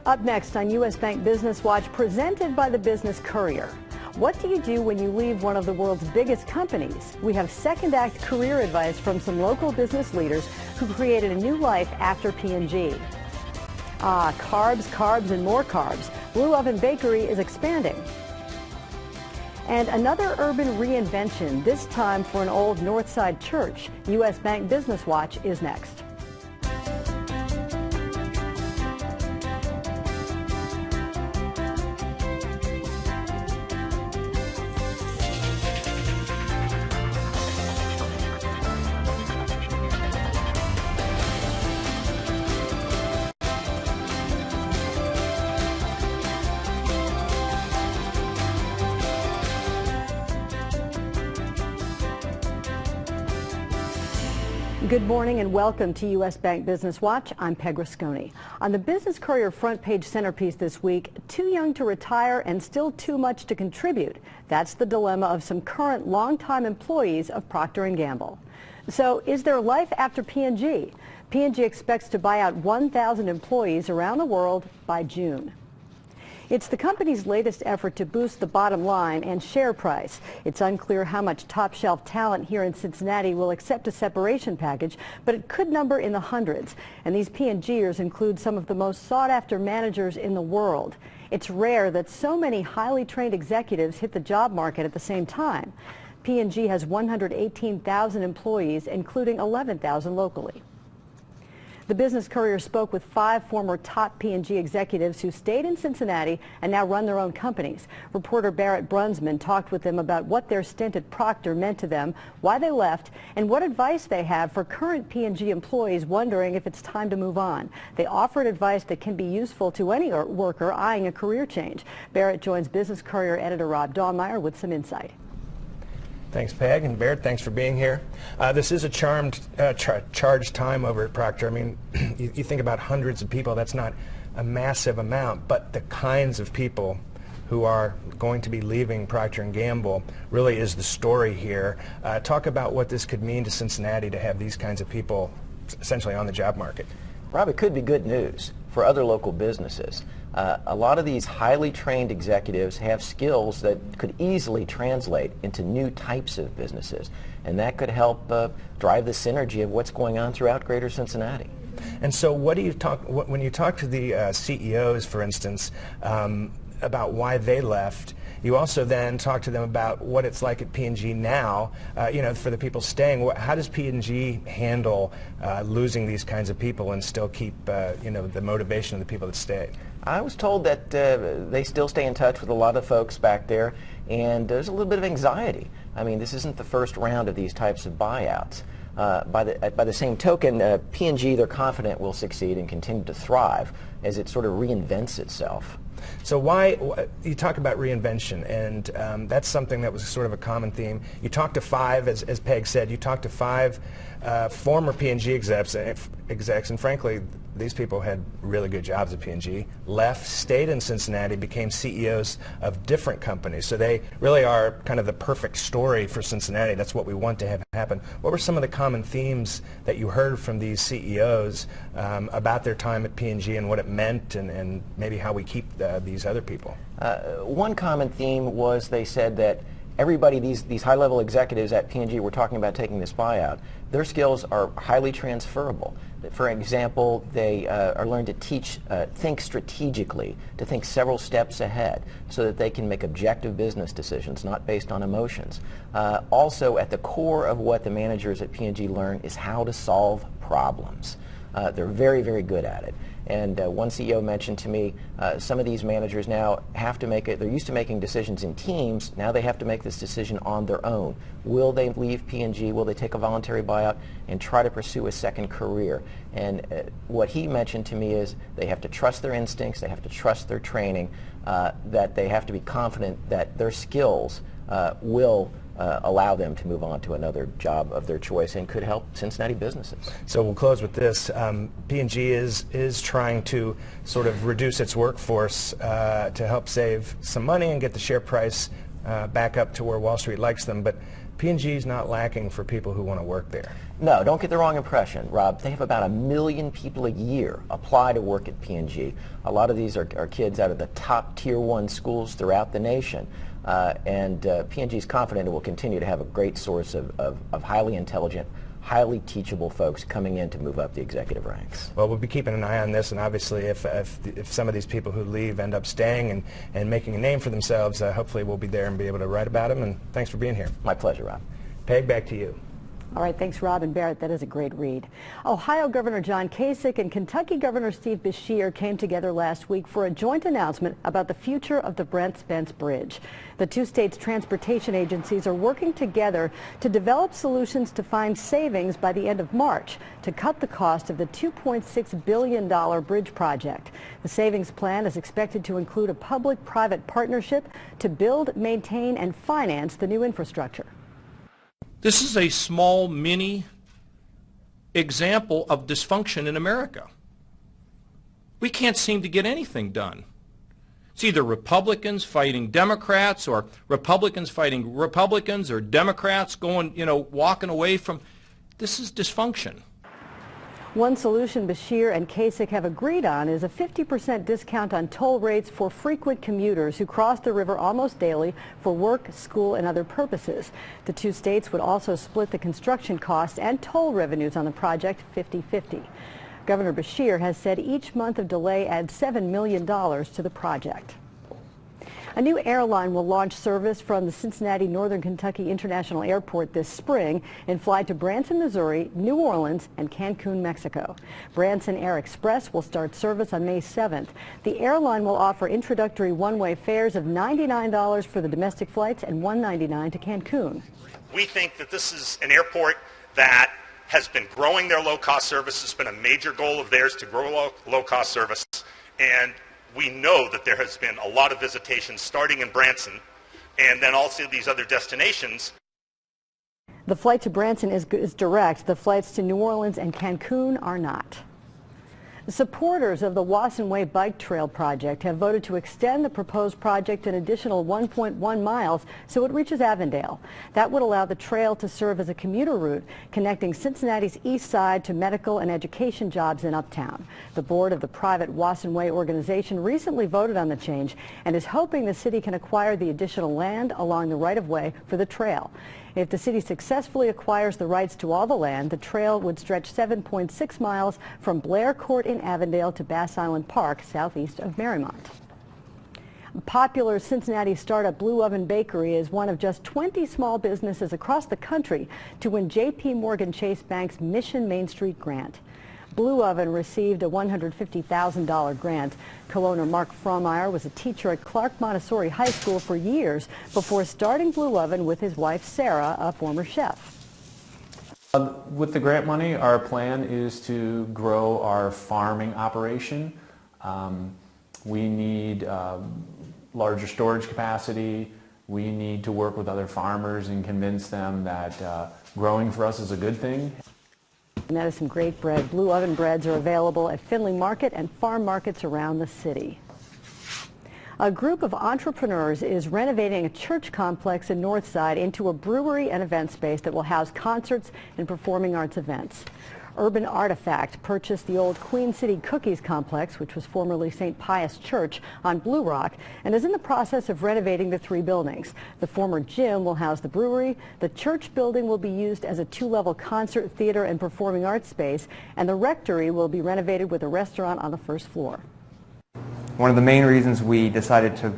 Up next on U.S. Bank Business Watch, presented by the Business Courier. What do you do when you leave one of the world's biggest companies? We have second act career advice from some local business leaders who created a new life after P&G. Carbs, carbs, and more carbs. Blue Oven Bakery is expanding. And another urban reinvention, this time for an old North Side church. U.S. Bank Business Watch is next. Good morning and welcome to U.S. Bank Business Watch. I'm Peg Rasconi. On the Business Courier front page centerpiece this week, too young to retire and still too much to contribute. That's the dilemma of some current longtime employees of Procter & Gamble. So is there life after P&G? P&G expects to buy out 1,000 employees around the world by June. It's the company's latest effort to boost the bottom line and share price. It's unclear how much top-shelf talent here in Cincinnati will accept a separation package, but it could number in the hundreds. And these P&Gers include some of the most sought-after managers in the world. It's rare that so many highly trained executives hit the job market at the same time. P&G has 118,000 employees, including 11,000 locally. The Business Courier spoke with 5 former top P&G executives who stayed in Cincinnati and now run their own companies. Reporter Barrett Brunsman talked with them about what their stint at Procter meant to them, why they left, and what advice they have for current P&G employees wondering if it's time to move on. They offered advice that can be useful to any worker eyeing a career change. Barrett joins Business Courier editor Rob Dawnmeyer with some insight. Thanks, Peg, and Baird, thanks for being here. This is a charged time over at Procter. I mean, you think about hundreds of people, that's not a massive amount, but the kinds of people who are going to be leaving Procter & Gamble really is the story here. Talk about what this could mean to Cincinnati to have these kinds of people essentially on the job market. Rob, it could be good news for other local businesses. A lot of these highly trained executives have skills that could easily translate into new types of businesses, and that could help drive the synergy of what's going on throughout greater Cincinnati. And so what do you when you talk to the CEOs, for instance, about why they left, you also then talk to them about what it's like at P&G now, for the people staying. How does P&G handle losing these kinds of people and still keep, the motivation of the people that stay? I was told that they still stay in touch with a lot of folks back there, and there's a little bit of anxiety. I mean, this isn't the first round of these types of buyouts. By the same token, P&G, they're confident, will succeed and continue to thrive as it sort of reinvents itself. So you talk about reinvention, and that's something that was sort of a common theme. You talked to 5, as Peg said, you talked to 5 former P&G execs, and frankly, these people had really good jobs at P&G, left, stayed in Cincinnati, became CEOs of different companies. So they really are kind of the perfect story for Cincinnati. That's what we want to have happen. What were some of the common themes that you heard from these CEOs about their time at P&G and what it meant, and maybe how we keep these other people? One common theme was they said that everybody, these high-level executives at P&G were talking about taking this buyout. Their skills are highly transferable. For example, they are learned to think strategically, to think several steps ahead so that they can make objective business decisions, not based on emotions. Also, at the core of what the managers at P&G learn is how to solve problems. They're very, very good at it. And one CEO mentioned to me, some of these managers now have to they're used to making decisions in teams, now they have to make this decision on their own. Will they leave P&G? Will they take a voluntary buyout and try to pursue a second career? And what he mentioned to me is they have to trust their instincts, they have to trust their training, that they have to be confident that their skills will allow them to move on to another job of their choice and could help Cincinnati businesses. So we'll close with this. P&G is trying to sort of reduce its workforce to help save some money and get the share price back up to where Wall Street likes them, but P&G is not lacking for people who want to work there. No, don't get the wrong impression, Rob. They have about 1 million people a year apply to work at P&G. A lot of these are kids out of the top Tier 1 schools throughout the nation. And P&G is confident it will continue to have a great source of highly intelligent, highly teachable folks coming in to move up the executive ranks. Well, we'll be keeping an eye on this, and obviously if some of these people who leave end up staying and making a name for themselves, hopefully we'll be there and be able to write about them, and thanks for being here. My pleasure, Rob. Peg, back to you. All right, thanks, Rob and Barrett. That is a great read. Ohio Governor John Kasich and Kentucky Governor Steve Beshear came together last week for a joint announcement about the future of the Brent Spence Bridge. The two states' transportation agencies are working together to develop solutions to find savings by the end of March to cut the cost of the $2.6 billion bridge project. The savings plan is expected to include a public-private partnership to build, maintain, and finance the new infrastructure. This is a small, mini example of dysfunction in America. We can't seem to get anything done. It's either Republicans fighting Democrats, or Republicans fighting Republicans, or Democrats going, walking away from. This is dysfunction. One solution Beshear and Kasich have agreed on is a 50% discount on toll rates for frequent commuters who cross the river almost daily for work, school, and other purposes. The two states would also split the construction costs and toll revenues on the project 50-50. Governor Beshear has said each month of delay adds $7 million to the project. A new airline will launch service from the Cincinnati Northern Kentucky International Airport this spring and fly to Branson, Missouri, New Orleans, and Cancun, Mexico. Branson Air Express will start service on May 7th. The airline will offer introductory one-way fares of $99 for the domestic flights and $199 to Cancun. We think that this is an airport that has been growing their low-cost service. It's been a major goal of theirs to grow low-cost service, and we know that there has been a lot of visitation starting in Branson and then also these other destinations. The flight to Branson is direct. The flights to New Orleans and Cancun are not. Supporters of the Wasson Way Bike Trail project have voted to extend the proposed project an additional 1.1 miles so it reaches Avondale. That would allow the trail to serve as a commuter route connecting Cincinnati's east side to medical and education jobs in Uptown. The board of the private Wasson Way organization recently voted on the change and is hoping the city can acquire the additional land along the right-of-way for the trail. If the city successfully acquires the rights to all the land, the trail would stretch 7.6 miles from Blair Court in Avondale to Bass Island Park, southeast of Marymount. Popular Cincinnati startup Blue Oven Bakery is one of just 20 small businesses across the country to win J.P. Morgan Chase Bank's Mission Main Street grant. Blue Oven received a $150,000 grant. Co-owner Mark Frommeyer was a teacher at Clark Montessori High School for years before starting Blue Oven with his wife Sarah, a former chef. With the grant money, our plan is to grow our farming operation. We need larger storage capacity. We need to work with other farmers and convince them that growing for us is a good thing. And that is some great bread. Blue Oven breads are available at Findlay Market and farm markets around the city. A group of entrepreneurs is renovating a church complex in Northside into a brewery and event space that will house concerts and performing arts events. Urban Artifact purchased the old Queen City Cookies complex, which was formerly St. Pius Church on Blue Rock, and is in the process of renovating the three buildings. The former gym will house the brewery, the church building will be used as a two-level concert, theater, and performing arts space, and the rectory will be renovated with a restaurant on the first floor. One of the main reasons we decided to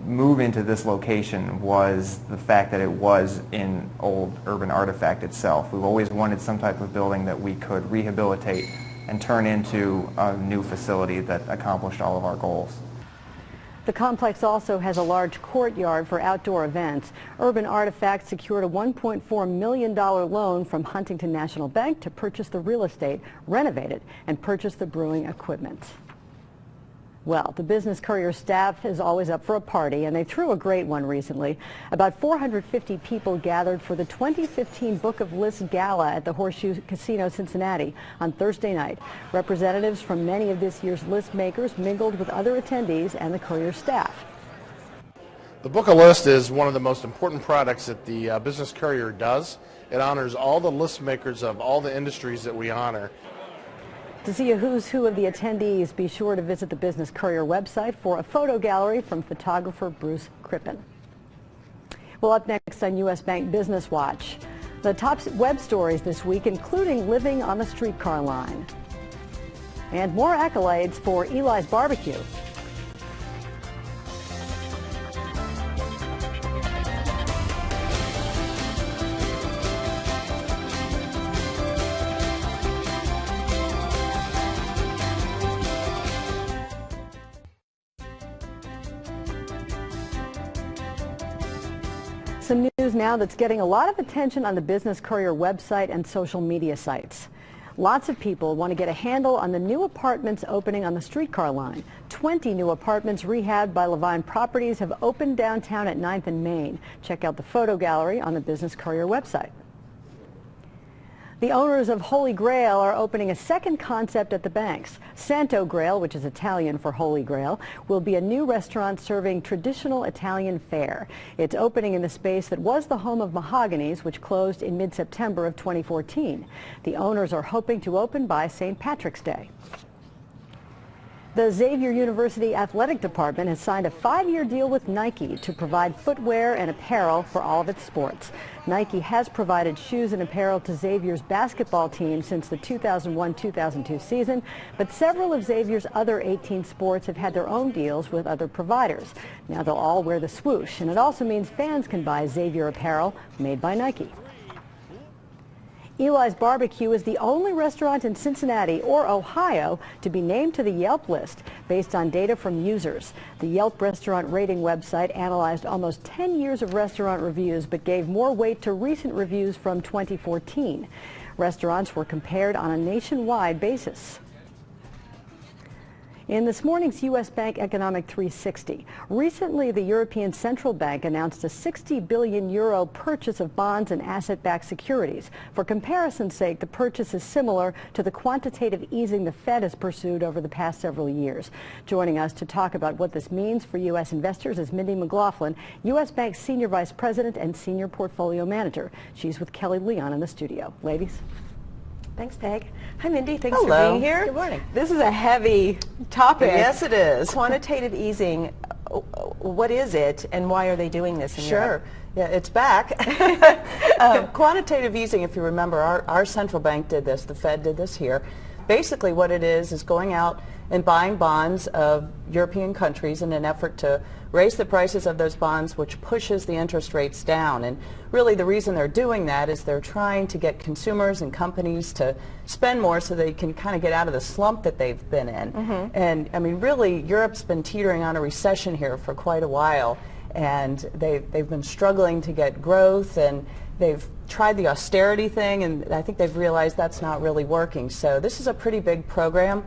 move into this location was the fact that it was in old Urban Artifact itself. We've always wanted some type of building that we could rehabilitate and turn into a new facility that accomplished all of our goals. The complex also has a large courtyard for outdoor events. Urban Artifact secured a $1.4 million loan from Huntington National Bank to purchase the real estate, renovate it, and purchase the brewing equipment. Well, the Business Courier staff is always up for a party, and they threw a great one recently. About 450 people gathered for the 2015 Book of Lists Gala at the Horseshoe Casino, Cincinnati on Thursday night. Representatives from many of this year's list makers mingled with other attendees and the Courier staff. The Book a List is one of the most important products that the Business Courier does. It honors all the list makers of all the industries that we honor. To see a who's who of the attendees, be sure to visit the Business Courier website for a photo gallery from photographer Bruce Crippen. Well, up next on U.S. Bank Business Watch, the top web stories this week, including living on the streetcar line. And more accolades for Eli's Barbecue. Some news now that's getting a lot of attention on the Business Courier website and social media sites. Lots of people want to get a handle on the new apartments opening on the streetcar line. 20 new apartments rehabbed by Levine Properties have opened downtown at 9th and Main. Check out the photo gallery on the Business Courier website. The owners of Holy Grail are opening a second concept at the banks. Santo Grail, which is Italian for Holy Grail, will be a new restaurant serving traditional Italian fare. It's opening in the space that was the home of Mahogany's, which closed in mid-September of 2014. The owners are hoping to open by St. Patrick's Day. The Xavier University Athletic Department has signed a 5-year deal with Nike to provide footwear and apparel for all of its sports. Nike has provided shoes and apparel to Xavier's basketball team since the 2001-2002 season, but several of Xavier's other 18 sports have had their own deals with other providers. Now they'll all wear the swoosh, and it also means fans can buy Xavier apparel made by Nike. Eli's Barbecue is the only restaurant in Cincinnati or Ohio to be named to the Yelp list based on data from users. The Yelp restaurant rating website analyzed almost 10 years of restaurant reviews but gave more weight to recent reviews from 2014. Restaurants were compared on a nationwide basis. In this morning's U.S. Bank Economic 360, recently the European Central Bank announced a 60 billion euro purchase of bonds and asset-backed securities. For comparison's sake, the purchase is similar to the quantitative easing the Fed has pursued over the past several years. Joining us to talk about what this means for U.S. investors is Mindy McLaughlin, U.S. Bank's Senior Vice President and Senior Portfolio Manager. She's with Kelly Leon in the studio. Ladies. Thanks, Peg. Hi, Mindy. Thanks Hello. for being here. Good morning. This is a heavy topic. Yes, it is. Quantitative easing, what is it and why are they doing this in Europe? Yeah, it's back. Quantitative easing, if you remember, our central bank did this, the Fed did this here. Basically what it is going out and buying bonds of European countries in an effort to raise the prices of those bonds, which pushes the interest rates down. And really the reason they're doing that is they're trying to get consumers and companies to spend more so they can kind of get out of the slump that they've been in. And I mean, really, Europe's been teetering on a recession here for quite a while, and they've been struggling to get growth, and they've tried the austerity thing, and I think they've realized that's not really working. So this is a pretty big program.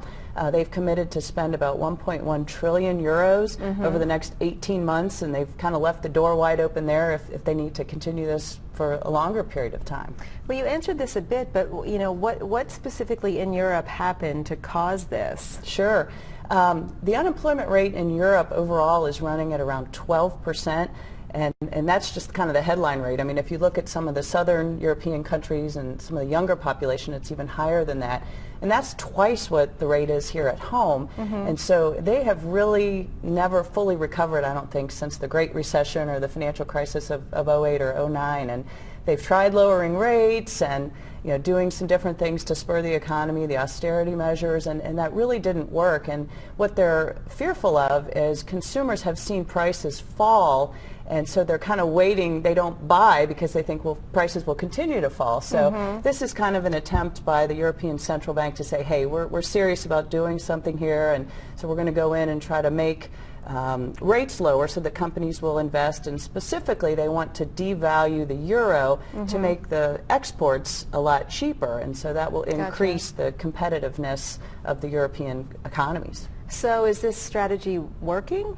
They've committed to spend about 1.1 trillion euros over the next 18 months, and they've kind of left the door wide open there if they need to continue this for a longer period of time. Well, you answered this a bit, but you know, what specifically in Europe happened to cause this? Sure. The unemployment rate in Europe overall is running at around 12%. And that's just kind of the headline rate. I mean, if you look at some of the southern European countries and some of the younger population, it's even higher than that. And that's twice what the rate is here at home. And so they have really never fully recovered, I don't think, since the Great Recession or the financial crisis of 08 or 09. And they've tried lowering rates and doing some different things to spur the economy, the austerity measures, and that really didn't work. And what they're fearful of is consumers have seen prices fall, and so they're kind of waiting. They don't buy because they think, well, prices will continue to fall. So this is kind of an attempt by the European Central Bank to say, hey, we're serious about doing something here, and so we're going to go in and try to make rates lower so that companies will invest, and specifically they want to devalue the euro to make the exports a lot cheaper, and so that will increase the competitiveness of the European economies. So is this strategy working?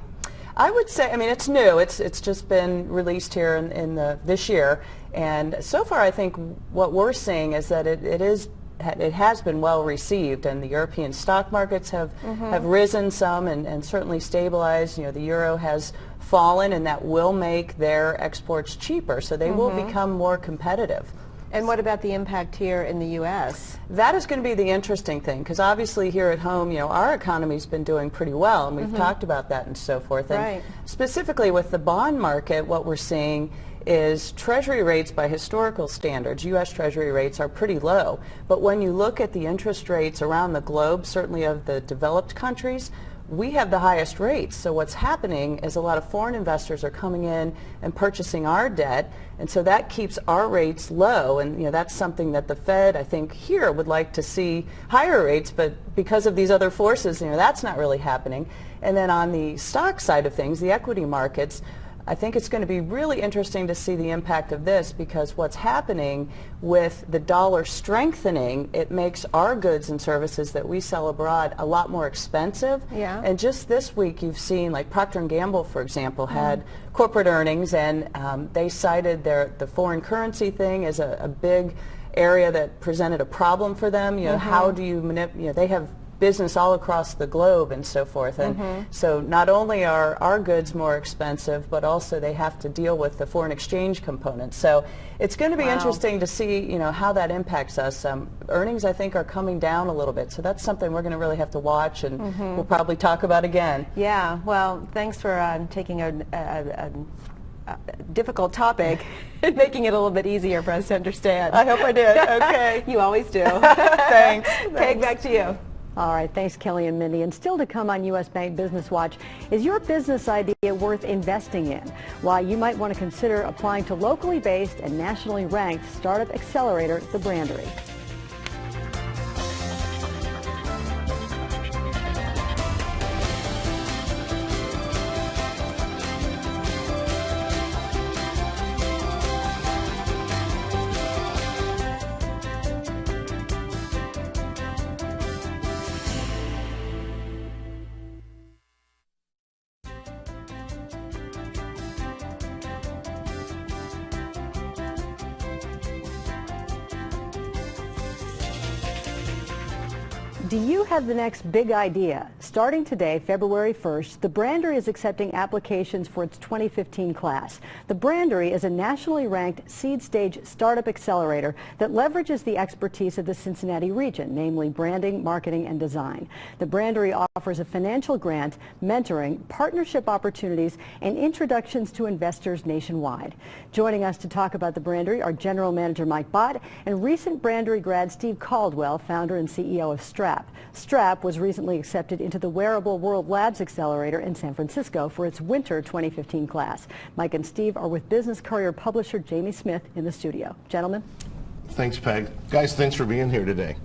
I would say, I mean, it's new. It's just been released here in this year, and so far I think what we're seeing is that it is it has been well received, and the European stock markets have risen some and certainly stabilized. You know, the euro has fallen, and that will make their exports cheaper, so they will become more competitive. And what about the impact here in the U.S.? That is going to be the interesting thing, because obviously here at home, you know, our economy's been doing pretty well, and we've talked about that and so forth. And specifically with the bond market, what we're seeing is Treasury rates by historical standards. U.S. Treasury rates are pretty low, but when you look at the interest rates around the globe, certainly of the developed countries, we have the highest rates. So what's happening is a lot of foreign investors are coming in and purchasing our debt, and so that keeps our rates low. And you know, that's something that the Fed, I think, here would like to see higher rates, but because of these other forces, you know, that's not really happening. And then on the stock side of things, the equity markets, I think it's going to be really interesting to see the impact of this, because what's happening with the dollar strengthening, it makes our goods and services that we sell abroad a lot more expensive. Yeah. And just this week you've seen, like Procter & Gamble, for example, had corporate earnings, and they cited the foreign currency thing as a big area that presented a problem for them. You know, how do you manipulate, they have business all across the globe and so forth, and so not only are our goods more expensive, but also they have to deal with the foreign exchange component. So it's going to be interesting to see, you know, how that impacts us. Earnings, I think, are coming down a little bit, so that's something we're going to really have to watch, and we'll probably talk about again. Yeah, well, thanks for taking a difficult topic and making it a little bit easier for us to understand. I hope I did. Okay. You always do. Thanks. Peg, back to you. All right, thanks, Kelly and Mindy. And still to come on U.S. Bank Business Watch, is your business idea worth investing in? Why you might want to consider applying to locally based and nationally ranked startup accelerator, the Brandery. Do you have the next big idea? Starting today, February 1st, the Brandery is accepting applications for its 2015 class. The Brandery is a nationally ranked seed stage startup accelerator that leverages the expertise of the Cincinnati region, namely branding, marketing, and design. The Brandery offers a financial grant, mentoring, partnership opportunities, and introductions to investors nationwide. Joining us to talk about the Brandery are General Manager Mike Bott and recent Brandery grad Steve Caldwell, founder and CEO of Strap. Strap was recently accepted into the Wearable World Labs Accelerator in San Francisco for its winter 2015 class. Mike and Steve are with Business Courier publisher Jamie Smith in the studio. Gentlemen. Thanks, Peg. Guys, thanks for being here today.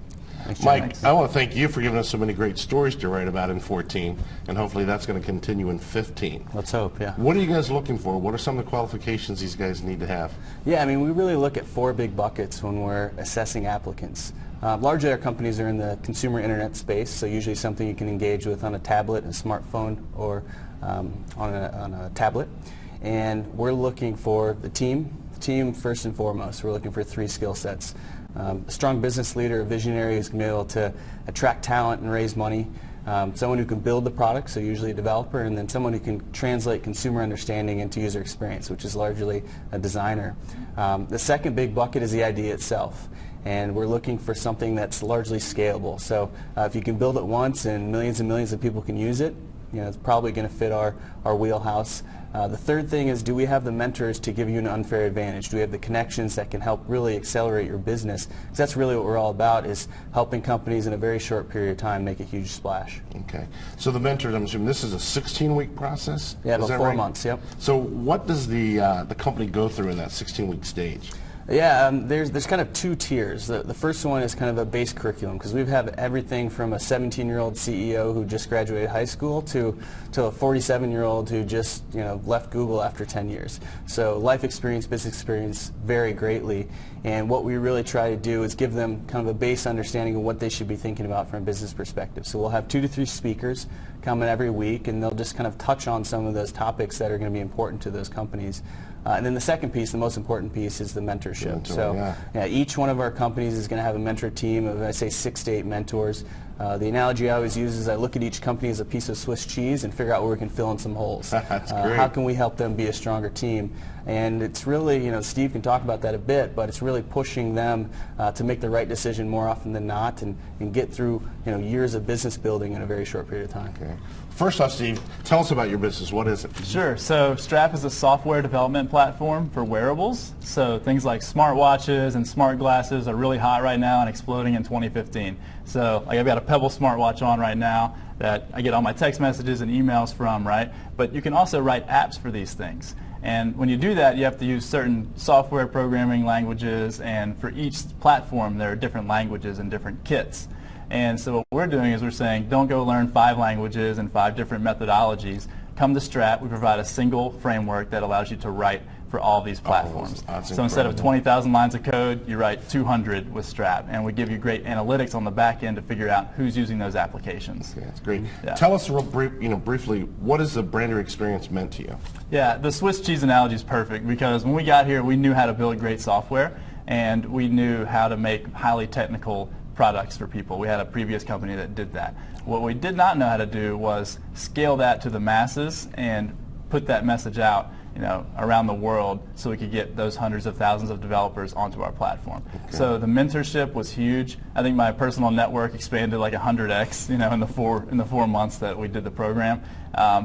Thanks, Mike, I want to thank you for giving us so many great stories to write about in 14, and hopefully that's going to continue in 15. Let's hope, yeah. What are you guys looking for? What are some of the qualifications these guys need to have? Yeah, I mean, we really look at 4 big buckets when we're assessing applicants. Largely our companies are in the consumer internet space, so usually something you can engage with on a tablet, a smartphone, or on a tablet. And we're looking for the team first and foremost. We're looking for 3 skill sets. A strong business leader, a visionary who's going to be able to attract talent and raise money. Someone who can build the product, so usually a developer, and then someone who can translate consumer understanding into user experience, which is largely a designer. The second big bucket is the idea itself. And we're looking for something that's largely scalable. So if you can build it once and millions of people can use it, you know, it's probably going to fit our wheelhouse. The third thing is, do we have the mentors to give you an unfair advantage? Do we have the connections that can help really accelerate your business? Because that's really what we're all about, is helping companies in a very short period of time make a huge splash. Okay. So the mentors, I'm assuming this is a 16-week process? Yeah, about 4 months, yep. So what does the company go through in that 16-week stage? Yeah, there's kind of 2 tiers. The first one is kind of a base curriculum, because we've had everything from a 17-year-old CEO who just graduated high school to a 47-year-old who just left Google after 10 years. So life experience, business experience vary greatly, and what we really try to do is give them kind of a base understanding of what they should be thinking about from a business perspective. So we'll have 2 to 3 speakers kind coming every week, and they'll just kind of touch on some of those topics that are going to be important to those companies. And then the second piece, the most important piece, is the mentorship. Yeah, each one of our companies is going to have a mentor team of, I say, 6 to 8 mentors. The analogy I always use is I look at each company as a piece of Swiss cheese and figure out where we can fill in some holes. That's great. How can we help them be a stronger team? And it's really, Steve can talk about that a bit, but it's really pushing them to make the right decision more often than not, and get through years of business building in a very short period of time. Okay. First off, Steve, tell us about your business. What is it? Sure. So Strap is a software development platform for wearables. So things like smartwatches and smart glasses are really hot right now and exploding in 2015. So I've got a Pebble smartwatch on right now that I get all my text messages and emails from, right? But you can also write apps for these things. And when you do that, you have to use certain software programming languages, and for each platform there are different languages and different kits. And so what we're doing is we're saying, don't go learn 5 languages and 5 different methodologies. Come to Strap. We provide a single framework that allows you to write for all these platforms. So instead of 20,000 lines of code, you write 200 with Strap, and we give you great analytics on the back end to figure out who's using those applications. Okay, that's great. Yeah. Tell us real briefly, what has the Brander experience meant to you? Yeah, the Swiss cheese analogy is perfect, because when we got here, we knew how to build great software, and we knew how to make highly technical products for people. We had a previous company that did that. What we did not know how to do was scale that to the masses and put that message out around the world so we could get those hundreds of thousands of developers onto our platform. Okay. So the mentorship was huge. I think my personal network expanded like 100x, in the 4 months that we did the program.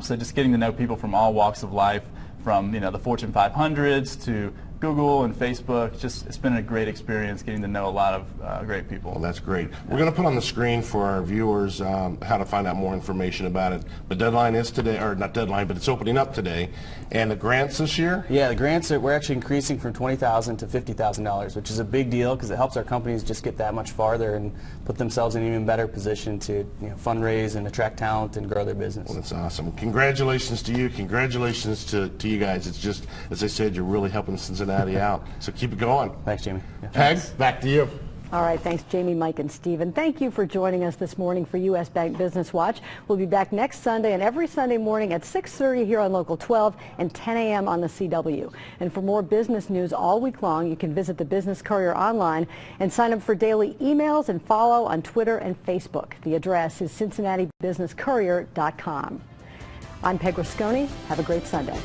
So just getting to know people from all walks of life, from the Fortune 500s to Google and Facebook. It's been a great experience getting to know a lot of great people. Well, that's great. We're going to put on the screen for our viewers how to find out more information about it. The deadline is today, or not deadline, but it's opening up today. And the grants this year? Yeah, the grants, we're actually increasing from $20,000 to $50,000, which is a big deal because it helps our companies just get that much farther and put themselves in an even better position to fundraise and attract talent and grow their business. Well, that's awesome. Congratulations to you. Congratulations to you guys. It's just, as I said, you're really helping Cincinnati out. So keep it going. Thanks, Jamie. Yeah. Peg, back to you. All right, thanks Jamie, Mike, and Stephen. Thank you for joining us this morning for U.S. Bank Business Watch. We'll be back next Sunday and every Sunday morning at 6:30 here on Local 12 and 10 a.m. on the CW. And for more business news all week long, you can visit the Business Courier online and sign up for daily emails and follow on Twitter and Facebook. The address is CincinnatiBusinessCourier.com. I'm Peg Rasconi. Have a great Sunday.